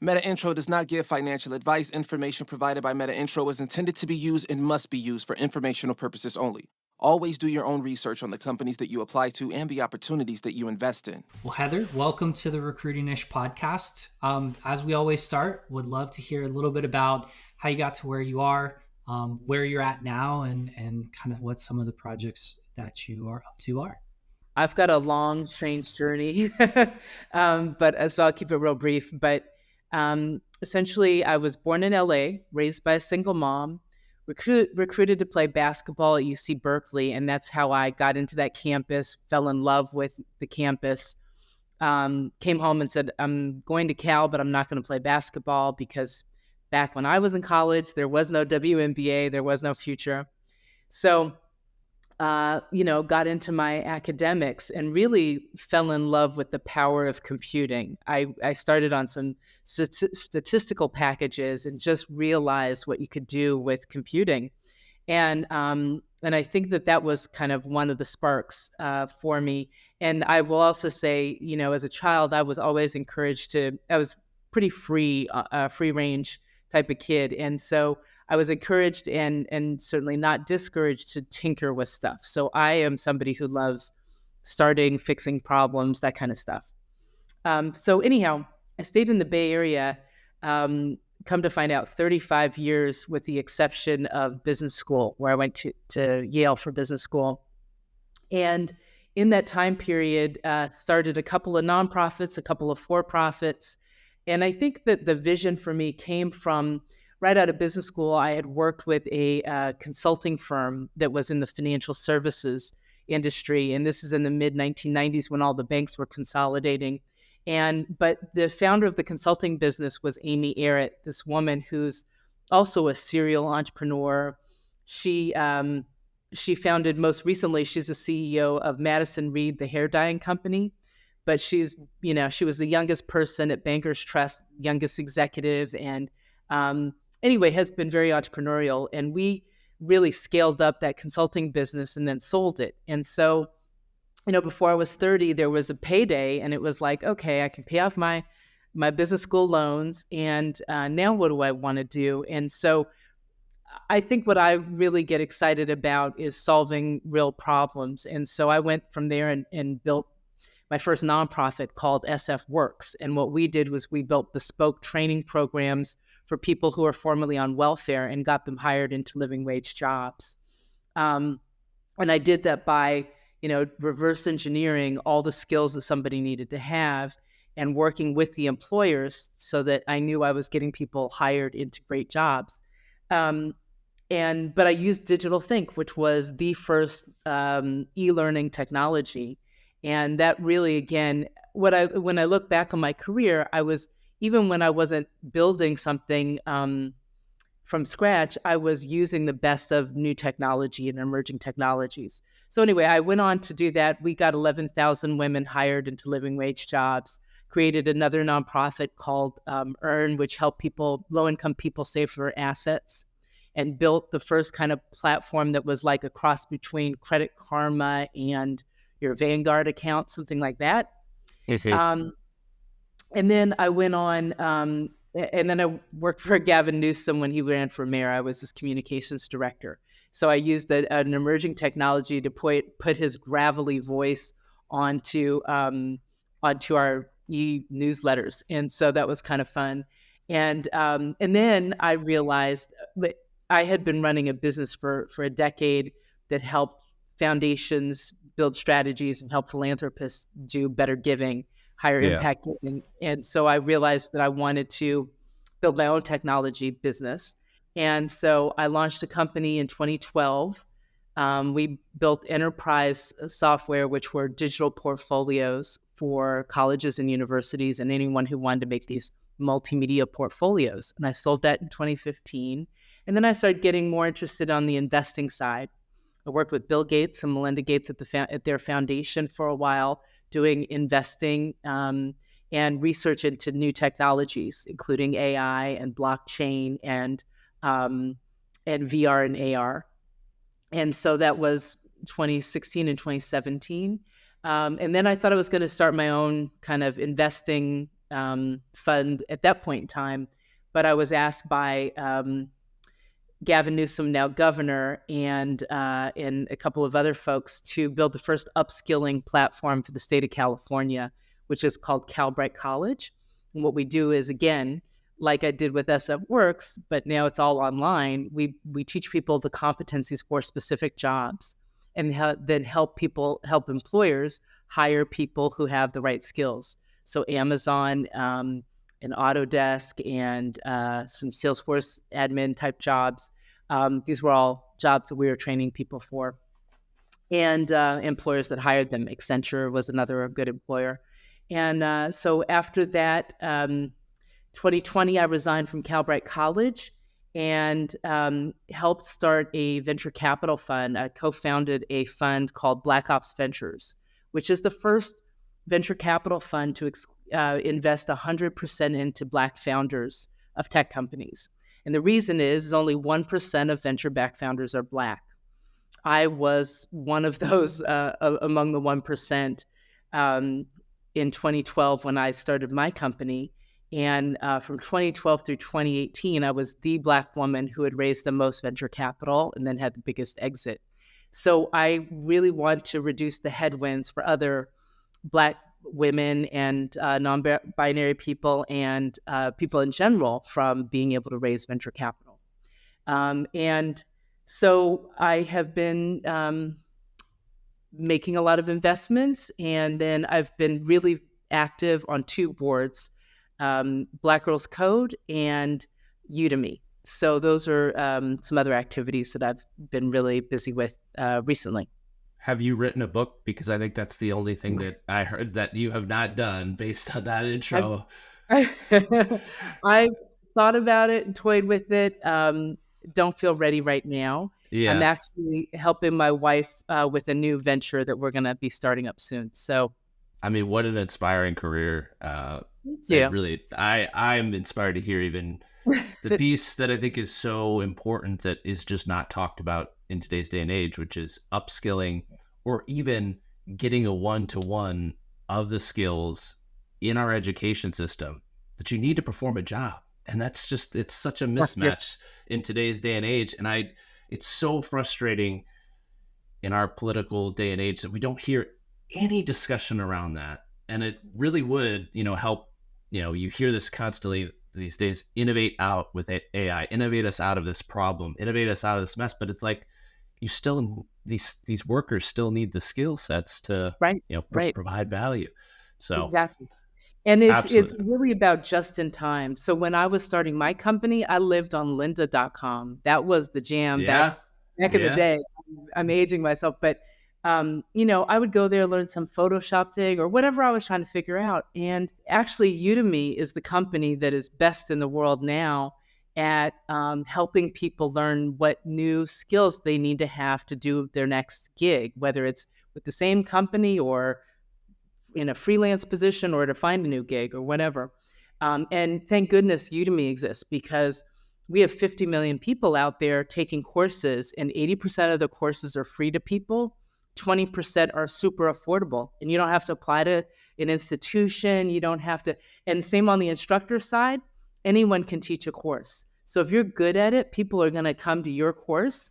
Metaintro does not give financial advice. Information provided by Metaintro is intended to be used and must be used for informational purposes only. Always do your own research on the companies that you apply to and the opportunities that you invest in. Well, Heather, welcome to the Recruiting-ish podcast. As we always start, would love to hear a little bit about how you got to where you are, where you're at now, and kind of what some of the projects that you are up to are. I've got a long, strange journey, but so I'll keep it real brief. But essentially, I was born in LA, raised by a single mom, recruited to play basketball at UC Berkeley, and that's how I got into that campus, fell in love with the campus, came home and said, I'm going to Cal, but I'm not going to play basketball because back when I was in college, there was no WNBA, there was no future. So got into my academics and really fell in love with the power of computing. I started on some statistical packages and just realized what you could do with computing. And I think that was kind of one of the sparks for me. And I will also say, as a child, I was always encouraged I was pretty free range type of kid. And so I was encouraged and certainly not discouraged to tinker with stuff. So I am somebody who loves starting, fixing problems, that kind of stuff. So anyhow, I stayed in the Bay Area, come to find out 35 years with the exception of business school, where I went to Yale for business school. And in that time period, started a couple of nonprofits, a couple of for-profits. And I think that the vision for me came from right out of business school. I had worked with a consulting firm that was in the financial services industry. And this is in the mid 1990s when all the banks were consolidating. But the founder of the consulting business was Amy Errett, this woman who's also a serial entrepreneur. She founded, most recently, she's the CEO of Madison Reed, the hair dyeing company. But she was the youngest person at Bankers Trust, youngest executive, and anyway, has been very entrepreneurial. And we really scaled up that consulting business and then sold it. And so, before I was 30, there was a payday, and it was like, okay, I can pay off my business school loans, and now what do I want to do? And so I think what I really get excited about is solving real problems. And so I went from there and built my first nonprofit called SF Works. And what we did was we built bespoke training programs for people who are formerly on welfare and got them hired into living wage jobs. And I did that by, reverse engineering all the skills that somebody needed to have and working with the employers so that I knew I was getting people hired into great jobs. But I used Digital Think, which was the first e-learning technology. And that really, again, when I look back on my career, even when I wasn't building something from scratch, I was using the best of new technology and emerging technologies. So anyway, I went on to do that. We got 11,000 women hired into living wage jobs, created another nonprofit called Earn, which helped low-income people save for assets, and built the first kind of platform that was like a cross between Credit Karma and your Vanguard account, something like that. And then I went on, and then I worked for Gavin Newsom when he ran for mayor. I was his communications director. So I used an emerging technology to put his gravelly voice onto our e-newsletters. And so that was kind of fun. And then I realized that I had been running a business for a decade that helped foundations build strategies and help philanthropists do better giving, higher impact giving. And so I realized that I wanted to build my own technology business. And so I launched a company in 2012. We built enterprise software, which were digital portfolios for colleges and universities and anyone who wanted to make these multimedia portfolios. And I sold that in 2015. And then I started getting more interested on the investing side. I worked with Bill Gates and Melinda Gates at their foundation for a while, doing investing and research into new technologies, including AI and blockchain and VR and AR. And so that was 2016 and 2017. And then I thought I was going to start my own kind of investing fund at that point in time, but I was asked by Gavin Newsom, now governor, and a couple of other folks to build the first upskilling platform for the state of California, which is called Pathbrite College. And what we do is, again, like I did with SF Works, but now it's all online. We teach people the competencies for specific jobs, and then help employers hire people who have the right skills. So Amazon, an Autodesk, and some Salesforce admin type jobs. These were all jobs that we were training people for, and employers that hired them. Accenture was another good employer. And so after that, 2020, I resigned from Pathbrite College and helped start a venture capital fund. I co-founded a fund called Black Ops Ventures, which is the first venture capital fund to invest 100% into Black founders of tech companies. And the reason is only 1% of venture-backed founders are Black. I was one of those among the 1% in 2012 when I started my company. And from 2012 through 2018, I was the Black woman who had raised the most venture capital and then had the biggest exit. So I really want to reduce the headwinds for other Black women and non-binary people and people in general from being able to raise venture capital. And so I have been making a lot of investments, and then I've been really active on two boards, Black Girls Code and Udemy. So those are some other activities that I've been really busy with recently. Have you written a book? Because I think that's the only thing that I heard that you have not done based on that intro. I've thought about it and toyed with it. Don't feel ready right now. Yeah. I'm actually helping my wife with a new venture that we're going to be starting up soon. So, I mean, what an inspiring career. Yeah. Really, I'm inspired to hear even the piece that I think is so important that is just not talked about in today's day and age, which is upskilling or even getting a one-to-one of the skills in our education system that you need to perform a job. And that's just, it's such a mismatch in today's day and age. And it's so frustrating in our political day and age that we don't hear any discussion around that. And it really would, help, you hear this constantly these days, innovate out with AI, innovate us out of this problem, innovate us out of this mess. But it's like, you still, these workers still need the skill sets to, provide value. So exactly. And it's really about just in time. So when I was starting my company, I lived on lynda.com. That was the jam back in the day. I'm aging myself, but I would go there, learn some Photoshop thing or whatever I was trying to figure out. And actually, Udemy is the company that is best in the world now at helping people learn what new skills they need to have to do their next gig, whether it's with the same company or in a freelance position or to find a new gig or whatever. And thank goodness Udemy exists, because we have 50 million people out there taking courses, and 80% of the courses are free to people. 20% are super affordable, and you don't have to apply to an institution. You don't have to, and same on the instructor side, anyone can teach a course. So if you're good at it, people are going to come to your course,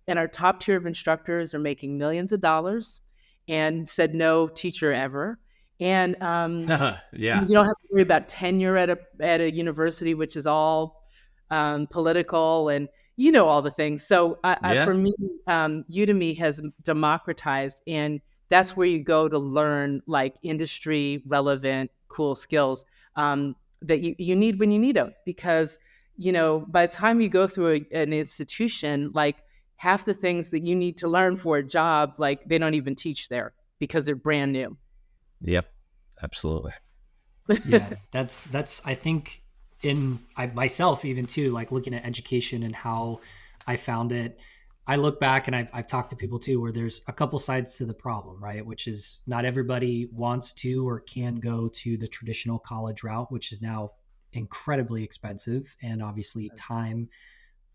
and our top tier of instructors are making millions of dollars and said no teacher ever. And you don't have to worry about tenure at a university, which is all political and all the things. So for me, Udemy has democratized, and that's where you go to learn like industry relevant, cool skills that you need when you need them. Because by the time you go through an institution, like half the things that you need to learn for a job, like they don't even teach there because they're brand new. Yep, absolutely. Yeah, that's I think myself even too, like looking at education and how I found it, I look back and I've talked to people too, where there's a couple sides to the problem, right? Which is not everybody wants to or can go to the traditional college route, which is now incredibly expensive, and obviously time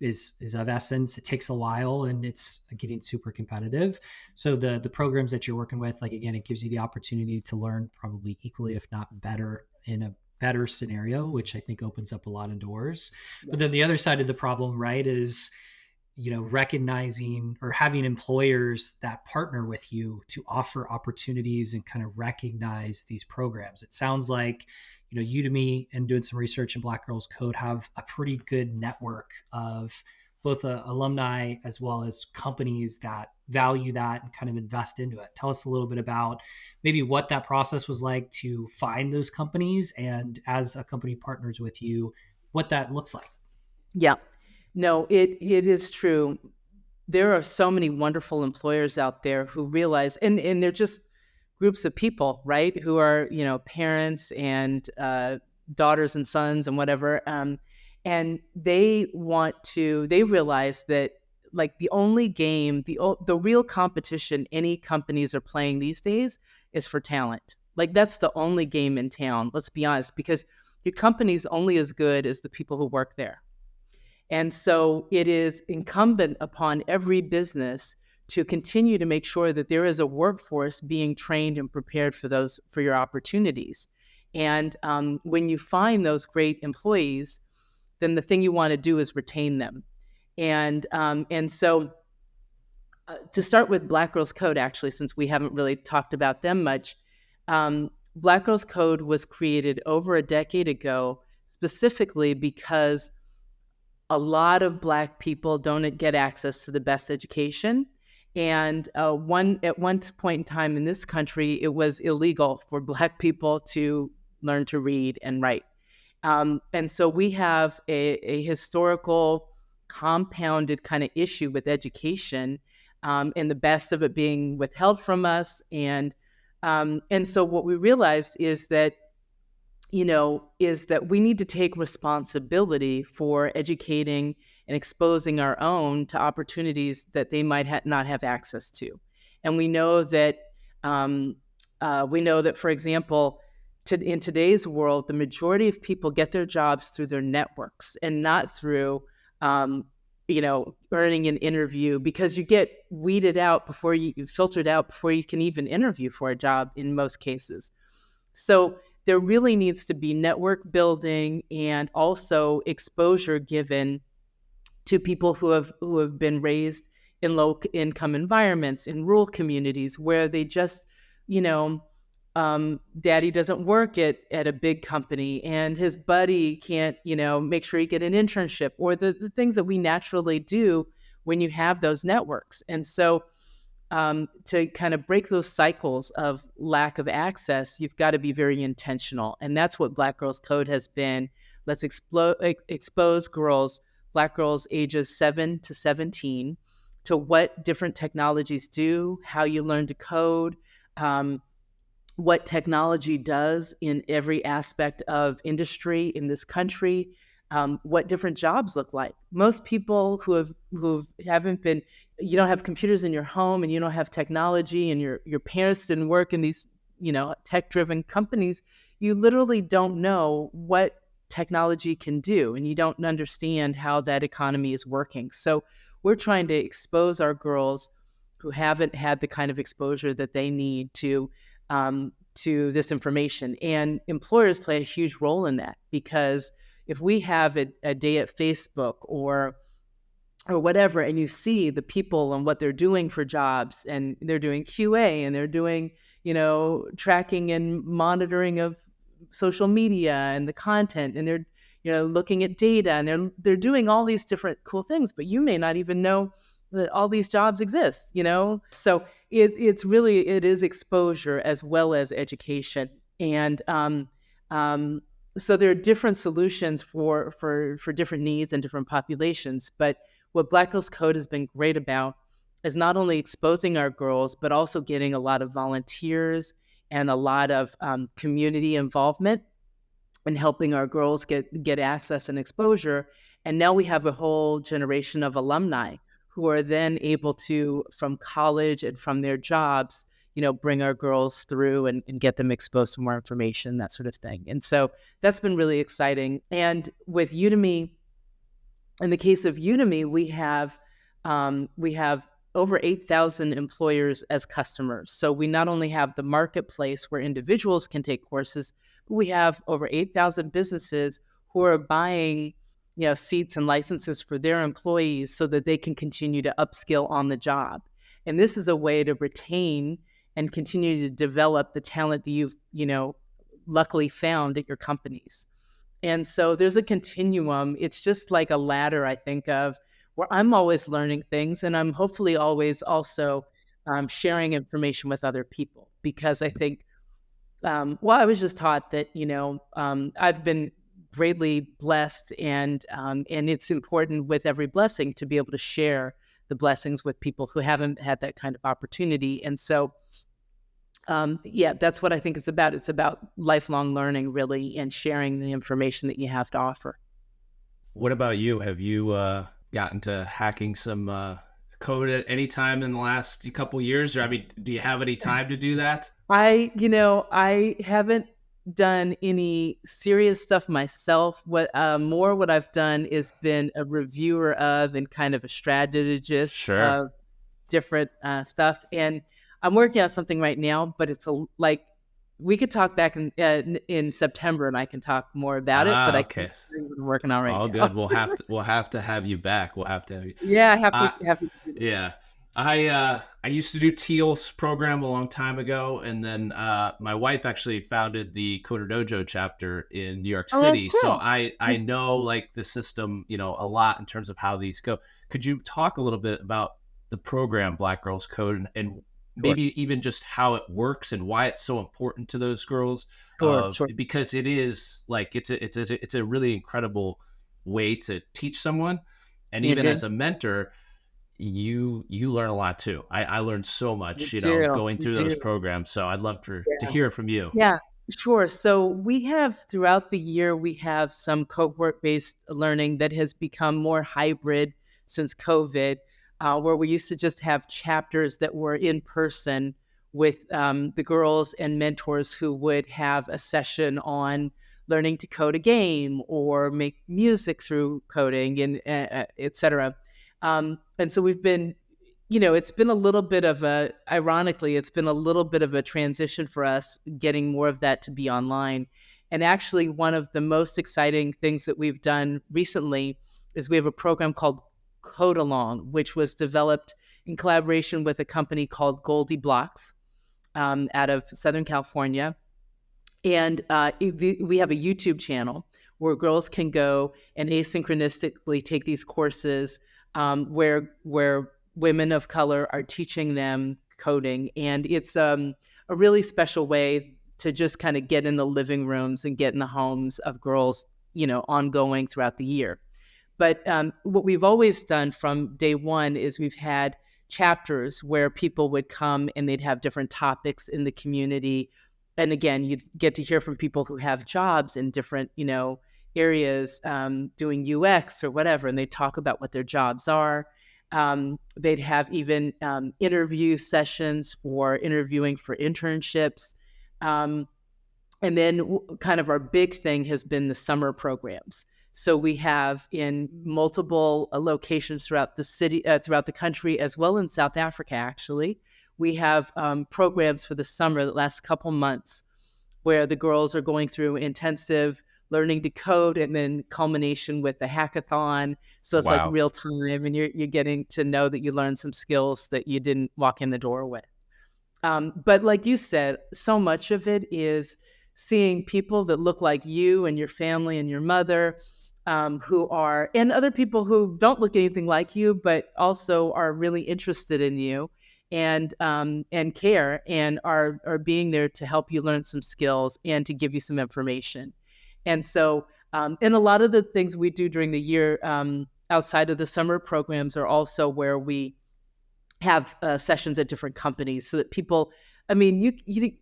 is of essence. It takes a while and it's getting super competitive. So the programs that you're working with, like, again, it gives you the opportunity to learn probably equally, if not better, in a better scenario, which I think opens up a lot of doors. Yeah. But then the other side of the problem, right, is recognizing or having employers that partner with you to offer opportunities and kind of recognize these programs. It sounds like, Udemy and doing some research in Black Girls Code have a pretty good network of both alumni as well as companies that value that and kind of invest into it. Tell us a little bit about maybe what that process was like to find those companies, and as a company partners with you, what that looks like. Yeah. No, it is true. There are so many wonderful employers out there who realize, and they're just groups of people, right? Who are, parents and daughters and sons and whatever. And they realize that, like, the only game, the real competition any companies are playing these days is for talent. Like, that's the only game in town, let's be honest, because your company's only as good as the people who work there. And so it is incumbent upon every business to continue to make sure that there is a workforce being trained and prepared for your opportunities. And when you find those great employees, then the thing you want to do is retain them. And so to start with Black Girls Code, actually, since we haven't really talked about them much, Black Girls Code was created over a decade ago specifically because a lot of Black people don't get access to the best education. And at one point in time in this country, it was illegal for Black people to learn to read and write. And so we have a historical, compounded kind of issue with education, and the best of it being withheld from us. And so what we realized is that we need to take responsibility for educating and exposing our own to opportunities that they might not have access to. And we know that, for example, in today's world, the majority of people get their jobs through their networks and not through, earning an interview, because you get weeded out filtered out before you can even interview for a job in most cases. So there really needs to be network building and also exposure given to people who have been raised in low income environments, in rural communities where they just, daddy doesn't work at a big company and his buddy can't, make sure you get an internship, or the things that we naturally do when you have those networks. And so to kind of break those cycles of lack of access, you've got to be very intentional. And that's what Black Girls Code has been. Let's expose Black girls ages 7 to 17 to what different technologies do, how you learn to code, what technology does in every aspect of industry in this country, what different jobs look like. Most people who haven't been, you don't have computers in your home and you don't have technology, and your parents didn't work in these, tech-driven companies, you literally don't know what technology can do, and you don't understand how that economy is working. So we're trying to expose our girls who haven't had the kind of exposure that they need to this information. And employers play a huge role in that, because if we have a day at Facebook or whatever, and you see the people and what they're doing for jobs, and they're doing QA, and they're doing, tracking and monitoring of social media and the content, and they're, looking at data, and they're doing all these different cool things, but you may not even know that all these jobs exist, So it is exposure as well as education. And so there are different solutions for different needs and different populations. But what Black Girls Code has been great about is not only exposing our girls, but also getting a lot of volunteers and a lot of community involvement and helping our girls get access and exposure. And now we have a whole generation of alumni who are then able to, from college and from their jobs, bring our girls through and get them exposed to more information, that sort of thing. And so that's been really exciting. And with Udemy, in the case of Udemy, we have over 8,000 employers as customers. So we not only have the marketplace where individuals can take courses, We have over 8,000 businesses who are buying, seats and licenses for their employees so that they can continue to upskill on the job. And this is a way to retain and continue to develop the talent that you've, luckily found at your companies. And so there's a continuum. It's just like a ladder, I think of, where I'm always learning things, and I'm hopefully always also sharing information with other people, because I think, I was just taught that, I've been greatly blessed, and it's important with every blessing to be able to share the blessings with people who haven't had that kind of opportunity. And so, that's what I think it's about. It's about lifelong learning, really, and sharing the information that you have to offer. What about you? Have you gotten to hacking some code at any time in the last couple years? Or, I mean, do you have any time to do that? I haven't done any serious stuff myself. What I've done is been a reviewer of and kind of a strategist of different stuff. And I'm working on something right now, but it's we could talk back in September, and I can talk more about it. But Okay. I'm working on right now. All good. We'll have to have you back. We'll have to have you. Yeah, have to. Yeah. I used to do Teal's program a long time ago, and then my wife actually founded the Coder Dojo chapter in New York City. Cool. So I know like the system, a lot in terms of how these go. Could you talk a little bit about the program Black Girls Code, and maybe even just how it works and why it's so important to those girls? Sure. Because it is like it's a really incredible way to teach someone, and even as a mentor, you learn a lot too. I learned so much, going through those programs. So I'd love to hear from you. Yeah, sure. So we have throughout the year, we have some cohort-based learning that has become more hybrid since COVID, where we used to just have chapters that were in person with the girls and mentors who would have a session on learning to code a game or make music through coding, and et cetera. And so we've been, it's been a little bit of ironically, it's been a little bit of a transition for us getting more of that to be online. And actually, one of the most exciting things that we've done recently is we have a program called Code Along, which was developed in collaboration with a company called Goldie Blocks out of Southern California. And we have a YouTube channel where girls can go and asynchronistically take these courses where women of color are teaching them coding. And it's a really special way to just kind of get in the living rooms and get in the homes of girls, ongoing throughout the year. But what we've always done from day one is we've had chapters where people would come and they'd have different topics in the community. And again, you'd get to hear from people who have jobs in different, areas doing UX or whatever, and they talk about what their jobs are. They'd have even interview sessions for interviewing for internships. And then kind of our big thing has been the summer programs. So we have in multiple locations throughout the city, throughout the country, as well in South Africa, actually. We have programs for the summer that last a couple months where the girls are going through intensive learning to code and then culmination with the hackathon. So it's like real time, and you're getting to know that you learned some skills that you didn't walk in the door with. But like you said, so much of it is seeing people that look like you and your family and your mother, who are, and other people who don't look anything like you, but also are really interested in you and care and are being there to help you learn some skills and to give you some information. And so, and a lot of the things we do during the year outside of the summer programs are also where we have sessions at different companies so that people, I mean, it's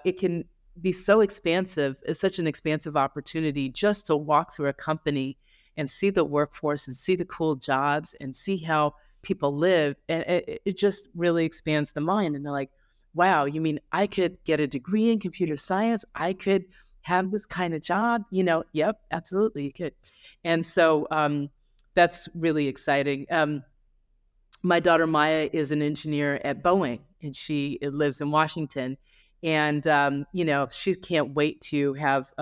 it can be so expansive. It's such an expansive opportunity just to walk through a company and see the workforce and see the cool jobs and see how people live. And it just really expands the mind. And they're like, wow, you mean I could get a degree in computer science? I could have this kind of job? Yep, absolutely, you could. And so that's really exciting. My daughter Maya is an engineer at Boeing, and she lives in Washington. And, she can't wait to have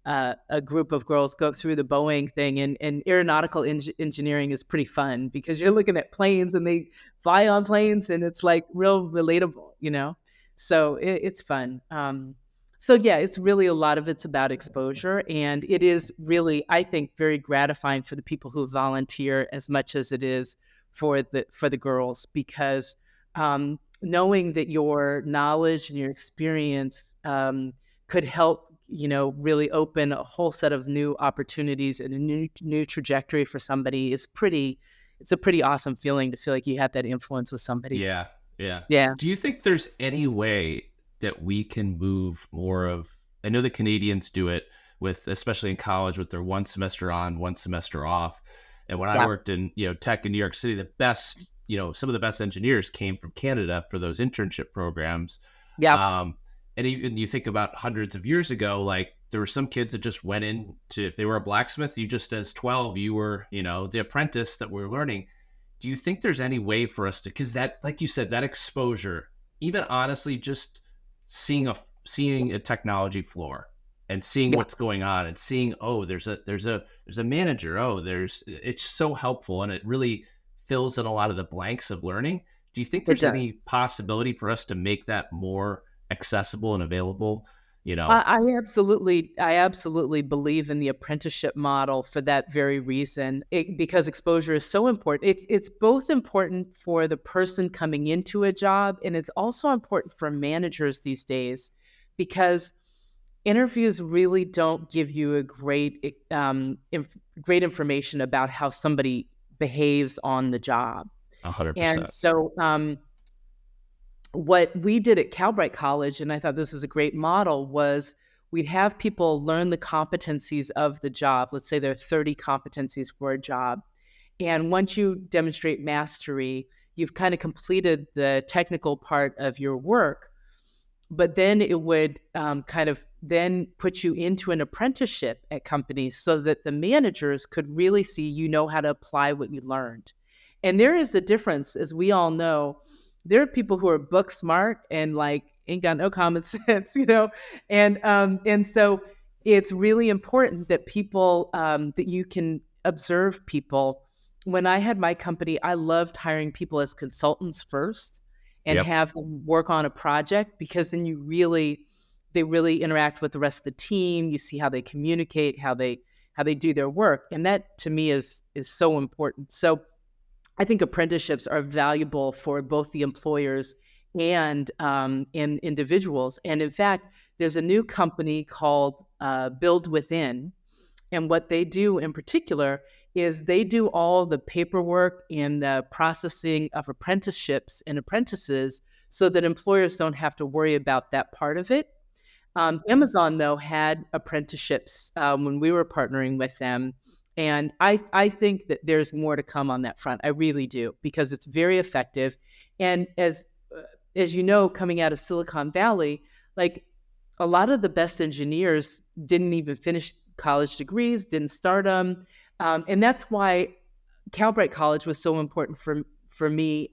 a group of girls go through the Boeing thing. And aeronautical engineering is pretty fun because you're looking at planes and they fly on planes and it's like real relatable. So it's fun. So yeah, it's really a lot of it's about exposure, and it is really, I think, very gratifying for the people who volunteer as much as it is for the girls, because knowing that your knowledge and your experience could help, really open a whole set of new opportunities and a new trajectory for somebody it's a pretty awesome feeling to feel like you had that influence with somebody. Yeah. Yeah. Yeah. Do you think there's any way that we can move more of, I know the Canadians do it with, especially in college, with their 1 semester on, 1 semester off. And when I Yeah. worked in, tech in New York City, the best, some of the best engineers came from Canada for those internship programs. Yeah. And even you think about hundreds of years ago, like there were some kids that just went in to, if they were a blacksmith, you just as 12, you were, the apprentice that we're learning. Do you think there's any way for us to, because that, like you said, that exposure, even honestly, just seeing a technology floor and seeing Yeah. what's going on and seeing, oh, there's a manager, oh, it's so helpful, and it really fills in a lot of the blanks of learning. Do you think It there's does. any possibility for us to make that more accessible and available? I absolutely believe in the apprenticeship model for that very reason, because exposure is so important. It's both important for the person coming into a job, and it's also important for managers these days, because interviews really don't give you a great information about how somebody behaves on the job. And 100%. so, what we did at Pathbrite College, and I thought this was a great model, was we'd have people learn the competencies of the job. Let's say there are 30 competencies for a job. And once you demonstrate mastery, you've kind of completed the technical part of your work. But then it would kind of then put you into an apprenticeship at companies so that the managers could really see how to apply what you learned. And there is a difference, as we all know. There are people who are book smart and like ain't got no common sense. And so it's really important that people that you can observe people. When I had my company, I loved hiring people as consultants first and Yep. have them work on a project, because then they really interact with the rest of the team. You see how they communicate, how they do their work, and that to me is so important. So I think apprenticeships are valuable for both the employers and individuals. And in fact, there's a new company called Build Within, and what they do in particular is they do all the paperwork and the processing of apprenticeships and apprentices so that employers don't have to worry about that part of it. Amazon, though, had apprenticeships when we were partnering with them. And I think that there's more to come on that front. I really do, because it's very effective. And as you know, coming out of Silicon Valley, like a lot of the best engineers didn't even finish college degrees, didn't start them. And that's why Pathbrite College was so important for me,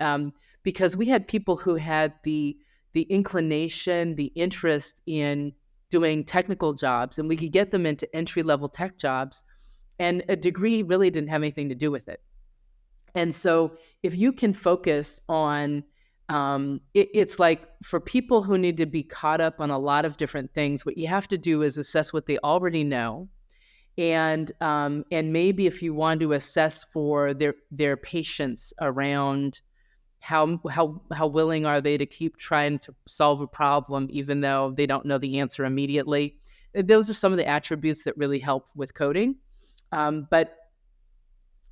because we had people who had the inclination, the interest in doing technical jobs, and we could get them into entry-level tech jobs, and a degree really didn't have anything to do with it. And so if you can focus on it's like for people who need to be caught up on a lot of different things, what you have to do is assess what they already know. And maybe if you want to assess for their patience around how willing are they to keep trying to solve a problem even though they don't know the answer immediately. Those are some of the attributes that really help with coding. But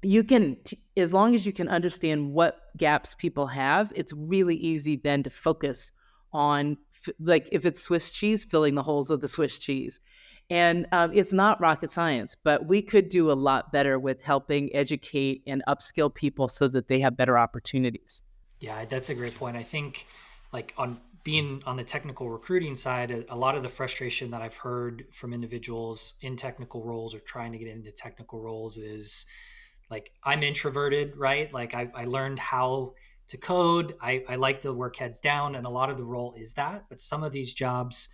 you can, as long as you can understand what gaps people have, it's really easy then to focus on, like if it's Swiss cheese, filling the holes of the Swiss cheese. And it's not rocket science, but we could do a lot better with helping educate and upskill people so that they have better opportunities. Yeah, that's a great point. I think like on being on the technical recruiting side, a lot of the frustration that I've heard from individuals in technical roles or trying to get into technical roles is like, I'm introverted, right? Like I learned how to code. I like to work heads down, and a lot of the role is that. But some of these jobs,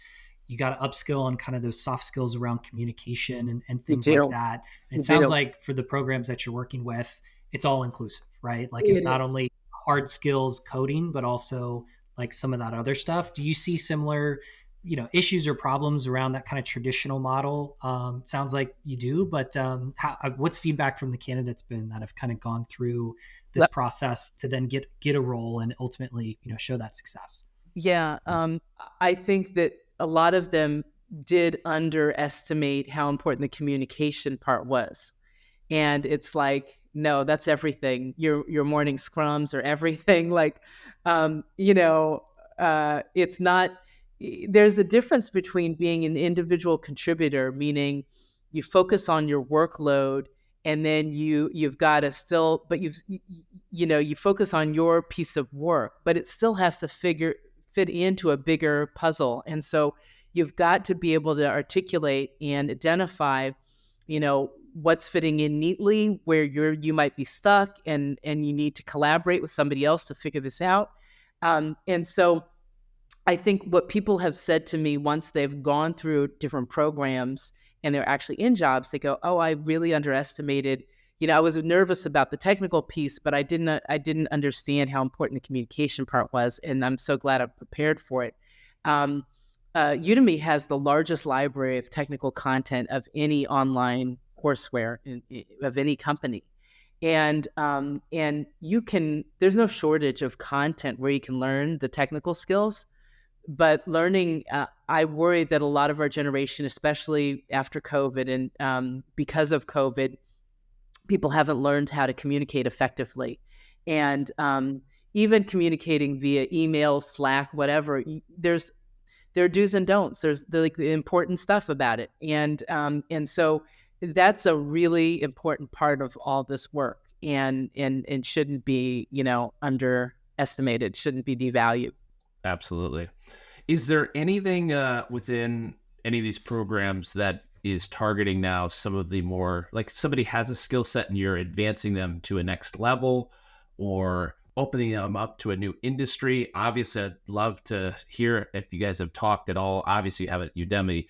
you got to upskill on kind of those soft skills around communication and You things like do. that. And You it sounds do. like for the programs that you're working with, it's all inclusive, right? Like it's It not is. only hard skills coding, but also like some of that other stuff. Do you see similar, issues or problems around that kind of traditional model? Sounds like you do, but what's feedback from the candidates been that have kind of gone through this process to then get a role and ultimately, show that success? Yeah, I think that a lot of them did underestimate how important the communication part was. And it's like, no, that's everything. Your morning scrums are everything. Like, it's not. There's a difference between being an individual contributor, meaning you focus on your workload, and then you've got to still, but you focus on your piece of work, but it still has to fit into a bigger puzzle. And so you've got to be able to articulate and identify, what's fitting in neatly, where you might be stuck, and you need to collaborate with somebody else to figure this out. And so I think what people have said to me once they've gone through different programs and they're actually in jobs, they go, "Oh, I really underestimated. I was nervous about the technical piece, but I didn't understand how important the communication part was, and I'm so glad I'm prepared for it." Udemy has the largest library of technical content of any online courseware of any company, and you can. There's no shortage of content where you can learn the technical skills. But learning, I worry that a lot of our generation, especially after COVID and because of COVID, people haven't learned how to communicate effectively. And even communicating via email, Slack, whatever, there are do's and don'ts. There's the important stuff about it. And so that's a really important part of all this work, and shouldn't be, underestimated, shouldn't be devalued. Absolutely. Is there anything within any of these programs that is targeting now some of the more, like somebody has a skill set and you're advancing them to a next level or opening them up to a new industry? Obviously, I'd love to hear if you guys have talked at all. Obviously, you have at Udemy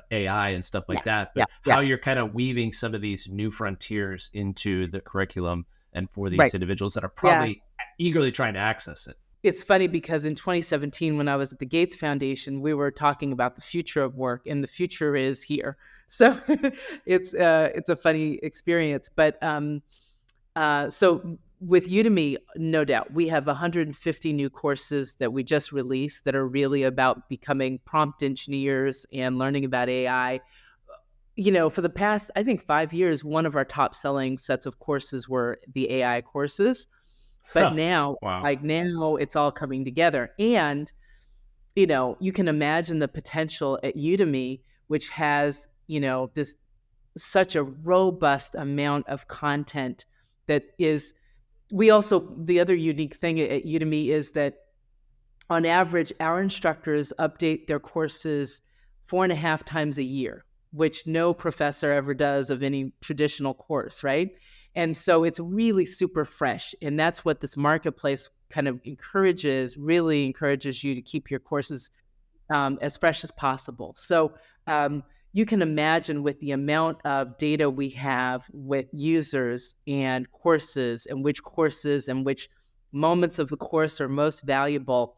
AI and stuff like that, but how you're kind of weaving some of these new frontiers into the curriculum and for these individuals that are probably eagerly trying to access it. It's funny because in 2017, when I was at the Gates Foundation, we were talking about the future of work, and the future is here. So it's a funny experience. But so with Udemy, no doubt, we have 150 new courses that we just released that are really about becoming prompt engineers and learning about AI. For the past, I think, 5 years, one of our top selling sets of courses were the AI courses. But now, now it's all coming together. And, you can imagine the potential at Udemy, which has, this such a robust amount of content that is, the other unique thing at Udemy is that on average, our instructors update their courses 4.5 times a year, which no professor ever does of any traditional course, right? And so it's really super fresh. And that's what this marketplace kind of really encourages you to keep your courses as fresh as possible. So you can imagine, with the amount of data we have with users and courses, and which courses and which moments of the course are most valuable,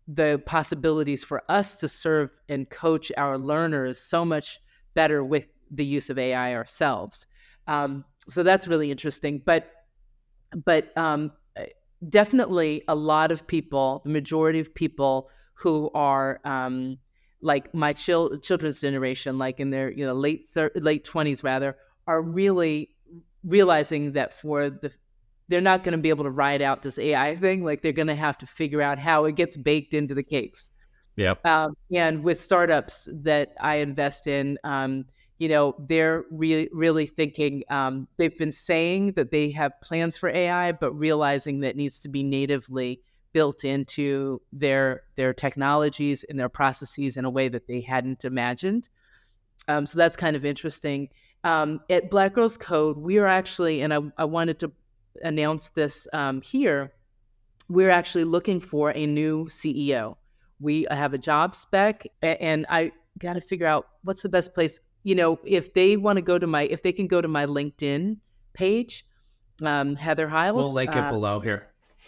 the possibilities for us to serve and coach our learners so much better with the use of AI ourselves. So that's really interesting. But definitely a lot of people, the majority of people who are like my children's generation, like in their late 20s rather, are really realizing that they're not going to be able to ride out this AI thing. Like, they're going to have to figure out how it gets baked into the cakes. Yep. And with startups that I invest in, they're really thinking, they've been saying that they have plans for AI, but realizing that it needs to be natively built into their technologies and their processes in a way that they hadn't imagined. So that's kind of interesting. At Black Girls Code, we are actually, and I wanted to announce this here, we're actually looking for a new CEO. We have a job spec, and I got to figure out what's the best place. If they want to if they can go to my LinkedIn page, Heather We'll Hiles. link it below here.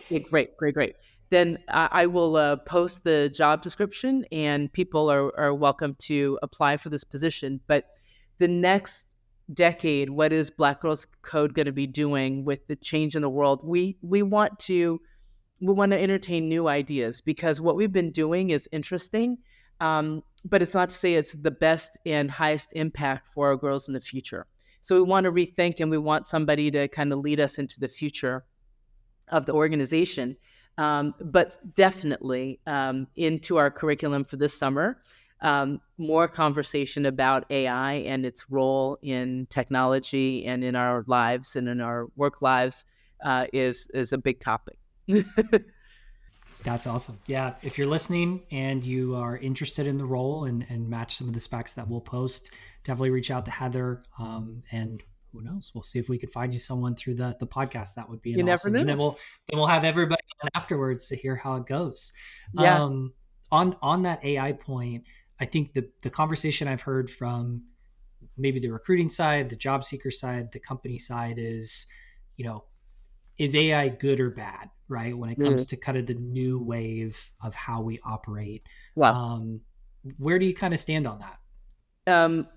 Yeah, great. Then I will post the job description, and people are welcome to apply for this position. But the next decade, what is Black Girls Code going to be doing with the change in the world? We want to entertain new ideas, because what we've been doing is interesting, but it's not to say it's the best and highest impact for our girls in the future. So we want to rethink, and we want somebody to kind of lead us into the future of the organization. But definitely into our curriculum for this summer, more conversation about AI and its role in technology and in our lives and in our work lives is a big topic. That's awesome. Yeah, if you're listening and you are interested in the role and match some of the specs that we'll post, definitely reach out to Heather. And who knows? We'll see if we could find you someone through the podcast. That would be awesome. And then we'll have everybody on afterwards to hear how it goes. Yeah. On that AI point, I think the conversation I've heard from maybe the recruiting side, the job seeker side, the company side is, is AI good or bad, right? When it comes to kind of the new wave of how we operate. Wow. Where do you kind of stand on that? I'm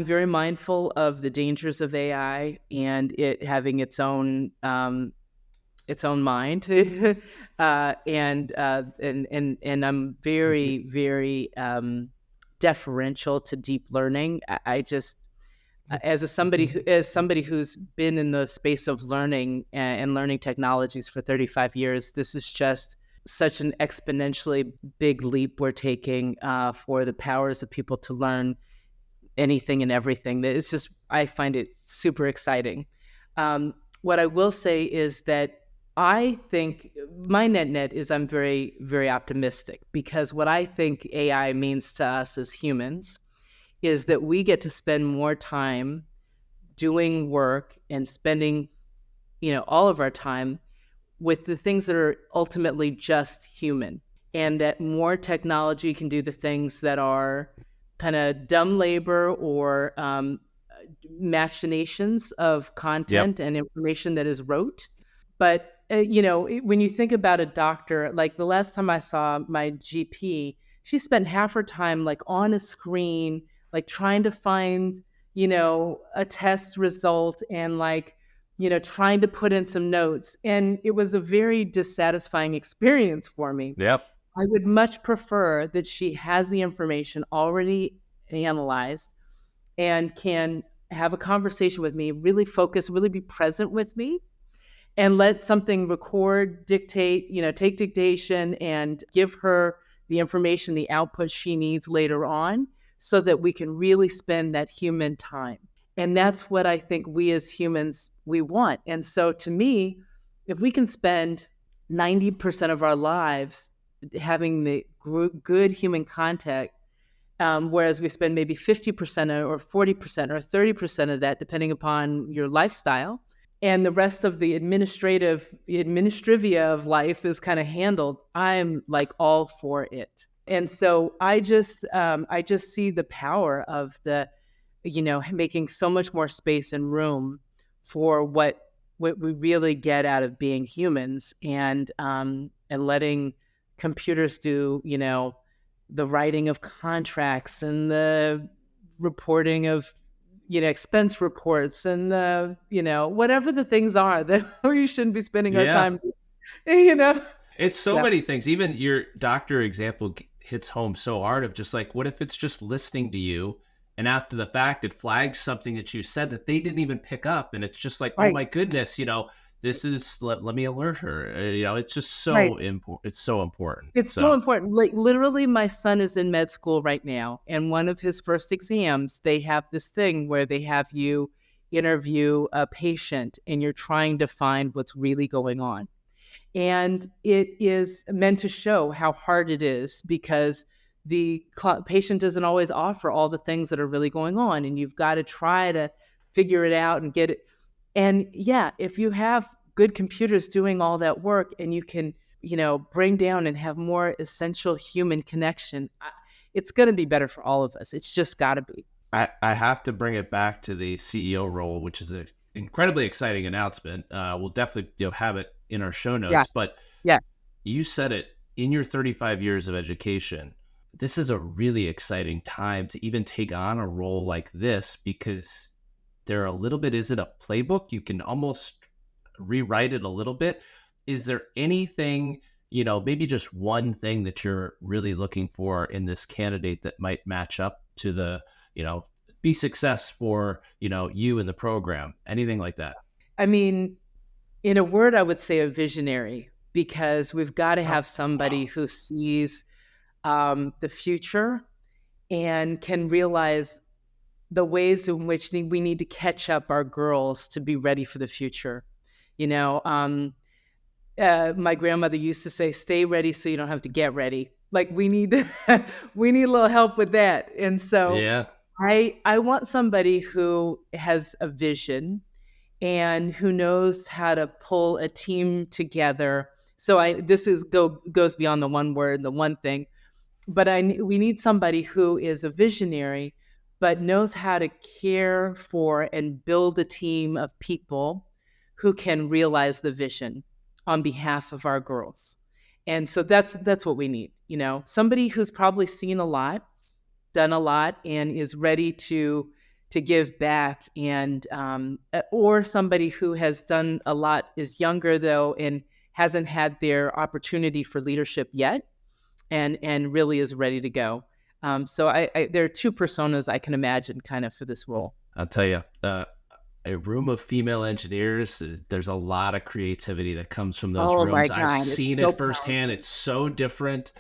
very mindful of the dangers of AI and it having its own mind. And I'm very, very deferential to deep learning. I just, as somebody who's been in the space of learning and learning technologies for 35 years, this is just such an exponentially big leap we're taking for the powers of people to learn anything and everything. It's just, I find it super exciting. What I will say is that I think my net is I'm very, very optimistic, because what I think AI means to us as humans is that we get to spend more time doing work and spending, all of our time with the things that are ultimately just human, and that more technology can do the things that are kind of dumb labor or machinations of content and information that is rote. But, when you think about a doctor, like the last time I saw my GP, she spent half her time like on a screen, like trying to find, a test result and like, trying to put in some notes. And it was a very dissatisfying experience for me. Yep. I would much prefer that she has the information already analyzed and can have a conversation with me, really focus, really be present with me, and let something record, dictate, take dictation and give her the information, the output she needs later on, so that we can really spend that human time. And that's what I think we as humans, we want. And so to me, if we can spend 90% of our lives having the good human contact, whereas we spend maybe 50% or 40% or 30% of that, depending upon your lifestyle, and the rest of the administrivia of life is kind of handled, I'm like all for it. And so I just see the power of the, making so much more space and room for what we really get out of being humans, and letting computers do, the writing of contracts and the reporting of, expense reports and the, whatever the things are that we shouldn't be spending our time, It's so many things. Even your doctor example hits home so hard of just like, what if it's just listening to you, and after the fact, it flags something that you said that they didn't even pick up. And it's just like, oh my goodness, this is, let me alert her. It's just so important. It's so important. It's so important. Like literally my son is in med school right now. And one of his first exams, they have this thing where they have you interview a patient and you're trying to find what's really going on. And it is meant to show how hard it is, because the patient doesn't always offer all the things that are really going on. And you've got to try to figure it out and get it. And yeah, if you have good computers doing all that work, and you can, bring down and have more essential human connection, it's going to be better for all of us. It's just got to be. I have to bring it back to the CEO role, which is an incredibly exciting announcement. We'll definitely have it in our show notes. Yeah. But Yeah. you said it, in your 35 years of education, this is a really exciting time to even take on a role like this, because there a little bit, is it a playbook? You can almost rewrite it a little bit. Is there anything, maybe just one thing that you're really looking for in this candidate that might match up to the, be success for, you in the program, anything like that? I mean, in a word, I would say a visionary, because we've got to have somebody who sees the future and can realize the ways in which we need to catch up our girls to be ready for the future. My grandmother used to say, "Stay ready so you don't have to get ready." Like, we need we need a little help with that. And so Yeah. I want somebody who has a vision and who knows how to pull a team together. So this goes beyond the one word, the one thing, but we need somebody who is a visionary, but knows how to care for and build a team of people who can realize the vision on behalf of our girls. And so that's what we need. Somebody who's probably seen a lot, done a lot, and is ready to give back, and or somebody who has done a lot, is younger though, and hasn't had their opportunity for leadership yet, and really is ready to go. So there are two personas I can imagine kind of for this role. I'll tell you, a room of female engineers, there's a lot of creativity that comes from those Oh rooms. my God, I've it's seen so it firsthand. It's so different,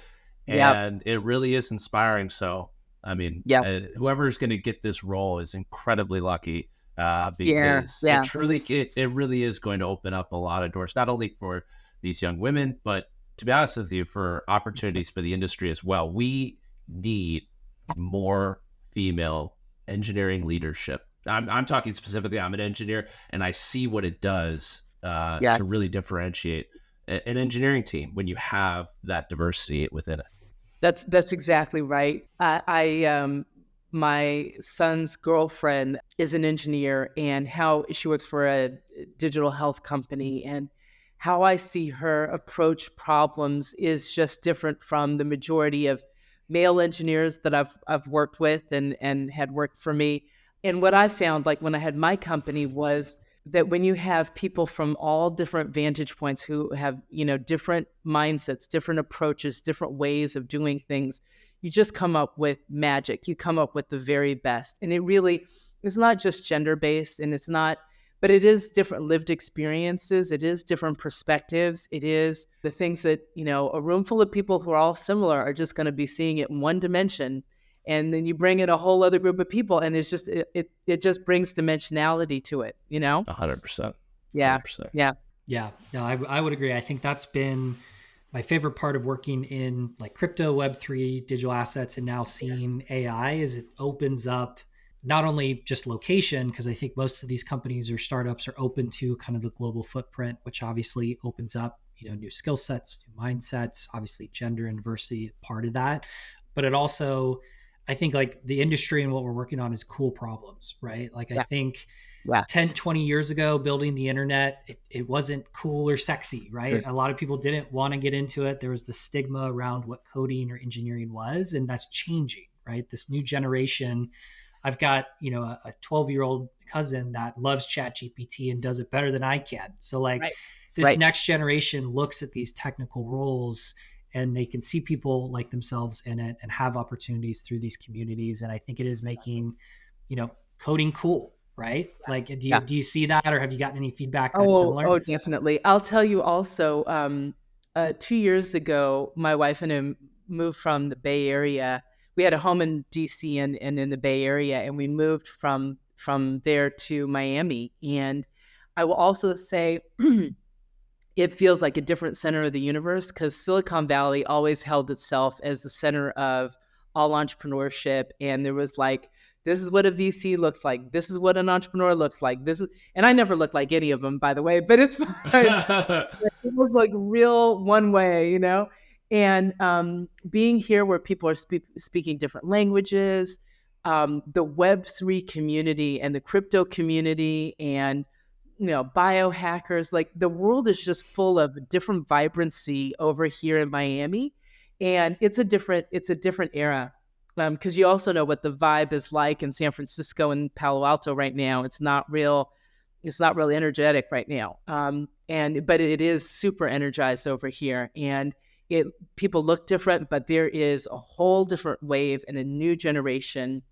Yep. and it really is inspiring. So, I mean, Yep. whoever's going to get this role is incredibly lucky, Yeah. because Yeah. it really is going to open up a lot of doors, not only for these young women, but, to be honest with you, for opportunities for the industry as well. We need more female engineering leadership. I'm talking specifically, I'm an engineer, and I see what it does to Yes. really differentiate an engineering team when you have that diversity within it. That's exactly right. My son's girlfriend is an engineer, and how she works for a digital health company, and how I see her approach problems is just different from the majority of male engineers that I've worked with and had worked for me. And what I found, like when I had my company, was that when you have people from all different vantage points who have, different mindsets, different approaches, different ways of doing things, you just come up with magic. You come up with the very best. And it really is not just gender-based, and but it is different lived experiences. It is different perspectives. It is the things that, a room full of people who are all similar are just going to be seeing it in one dimension. And then you bring in a whole other group of people, and it's just it just brings dimensionality to it, 100%. Yeah. 100%. Yeah. Yeah, no, I would agree. I think that's been my favorite part of working in like crypto, Web3, digital assets, and now seeing AI, is it opens up not only just location, because I think most of these companies or startups are open to kind of the global footprint, which obviously opens up, new skill sets, new mindsets, obviously gender and diversity part of that. But it also, I think, like the industry and what we're working on is cool problems, right? Like, I think 10, 20 years ago, building the internet, it wasn't cool or sexy, right? A lot of people didn't want to get into it. There was the stigma around what coding or engineering was, and that's changing, right? This new generation, I've got, a 12-year-old cousin that loves ChatGPT and does it better than I can. So like this next generation looks at these technical roles and they can see people like themselves in it and have opportunities through these communities. And I think it is making, coding cool, right? Like, do you see that, or have you gotten any feedback that's similar? Oh, definitely. I'll tell you also, 2 years ago, my wife and I moved from the Bay Area. We had a home in DC and in the Bay Area, and we moved from there to Miami. And I will also say it feels like a different center of the universe, because Silicon Valley always held itself as the center of all entrepreneurship. And there was like This is what a VC looks like. This is what an entrepreneur looks like. And I never looked like any of them, by the way, but it's fine. It was like real one way, and being here where people are speaking different languages, the Web3 community and the crypto community and biohackers, like the world is just full of different vibrancy over here in Miami. And it's a different era. Because you also know what the vibe is like in San Francisco and Palo Alto right now. It's not real energetic right now. But it is super energized over here. And people look different, but there is a whole different wave and a new generation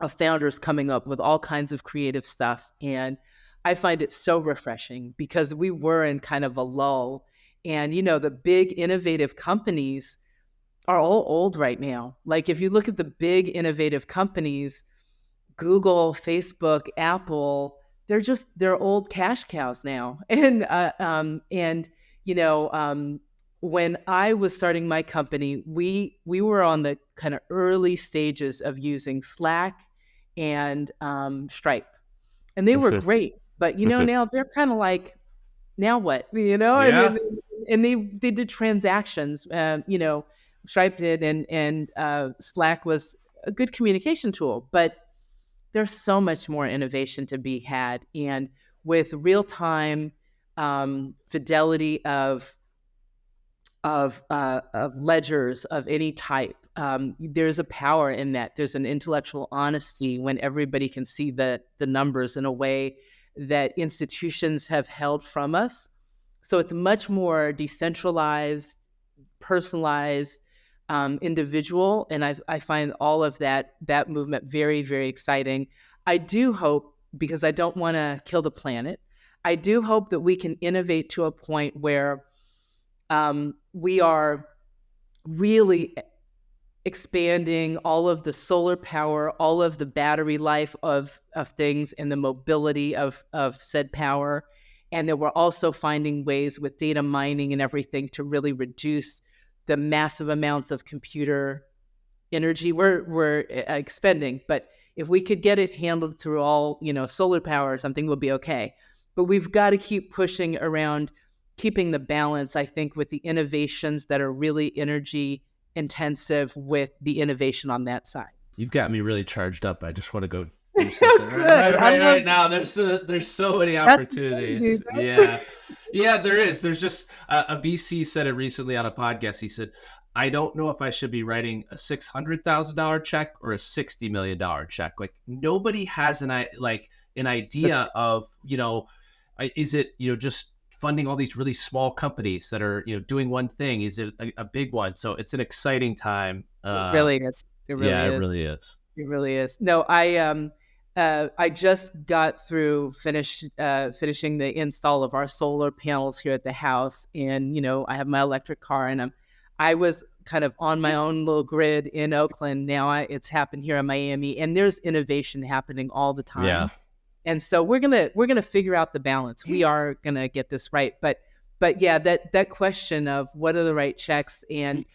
of founders coming up with all kinds of creative stuff. And I find it so refreshing because we were in kind of a lull. And, the big innovative companies are all old right now. Like if you look at the big innovative companies, Google, Facebook, Apple, they're old cash cows now. And when I was starting my company, we were on the kind of early stages of using Slack and Stripe, and they were great. But now they're kind of like, now what? Yeah. And they did transactions. Stripe did, and Slack was a good communication tool, but there's so much more innovation to be had. And with real time fidelity of ledgers of any type, there's a power in that. There's an intellectual honesty when everybody can see the numbers in a way that institutions have held from us. So it's much more decentralized, personalized, individual. And I find all of that movement very, very exciting. I do hope, because I don't want to kill the planet, I do hope that we can innovate to a point where we are really expanding all of the solar power, all of the battery life of things, and the mobility of said power. And that we're also finding ways with data mining and everything to really reduce the massive amounts of computer energy we're expending. But if we could get it handled through all, solar power or something, we'll be okay. But we've got to keep pushing around, keeping the balance, I think, with the innovations that are really energy intensive with the innovation on that side. You've got me really charged up. I just want to go do something right now. There's so many opportunities. Yeah, there is. There's just a VC said it recently on a podcast. He said, I don't know if I should be writing a $600,000 check or a $60 million check. Like nobody has an idea of, is it, just funding all these really small companies that are, doing one thing? Is it a big one? So it's an exciting time. It really is. It really is. It really is. No, I just got through finishing the install of our solar panels here at the house, and I have my electric car, and I was kind of on my own little grid in Oakland. Now it's happened here in Miami, and there's innovation happening all the time. Yeah. And so we're gonna figure out the balance. We are gonna get this right, but yeah, that question of what are the right checks, and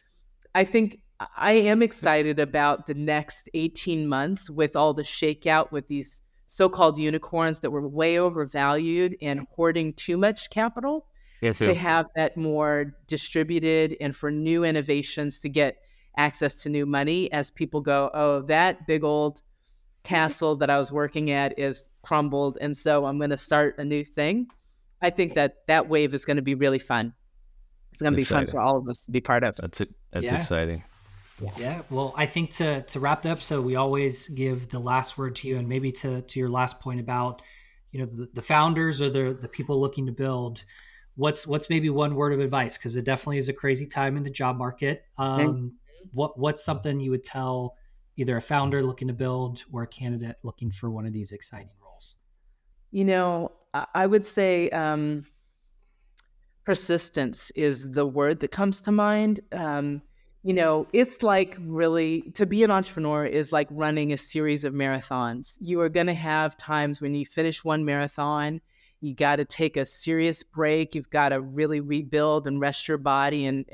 I think I am excited about the next 18 months with all the shakeout with these so-called unicorns that were way overvalued and hoarding too much capital. To have that more distributed and for new innovations to get access to new money as people go, oh, that big old castle that I was working at is crumbled, and so I'm going to start a new thing. I think that wave is going to be really fun. It's going to be exciting. Fun for all of us to be part of. That's exciting. Yeah. Well, I think to wrap the episode, we always give the last word to you, and maybe to your last point about, the founders or the people looking to build. What's maybe one word of advice? Because it definitely is a crazy time in the job market. What's something you would tell either a founder looking to build or a candidate looking for one of these exciting roles? I would say persistence is the word that comes to mind. It's like really to be an entrepreneur is like running a series of marathons. You are going to have times when you finish one marathon, you got to take a serious break. You've got to really rebuild and rest your body and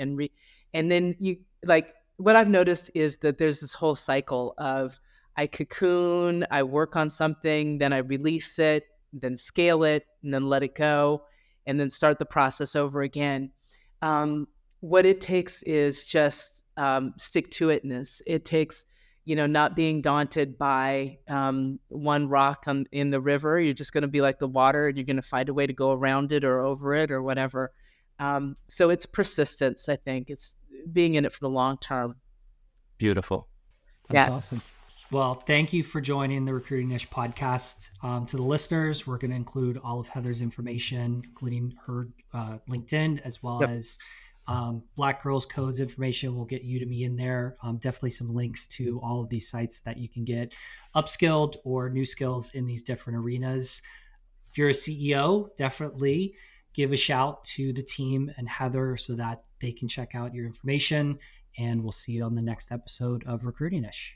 then you what I've noticed is that there's this whole cycle of I cocoon, I work on something, then I release it, then scale it, and then let it go, and then start the process over again. What it takes is just stick to itness. It takes, not being daunted by one rock in the river. You're just going to be like the water, and you're going to find a way to go around it or over it or whatever. So it's persistence, I think. It's being in it for the long term. Beautiful. That's awesome. Well, thank you for joining the Recruiting Niche podcast. To the listeners, we're going to include all of Heather's information, including her LinkedIn, as well as Black Girls Codes information. We'll get Udemy in there. Definitely some links to all of these sites that you can get upskilled or new skills in these different arenas. If you're a CEO, definitely give a shout to the team and Heather so that they can check out your information. And we'll see you on the next episode of Recruiting Niche.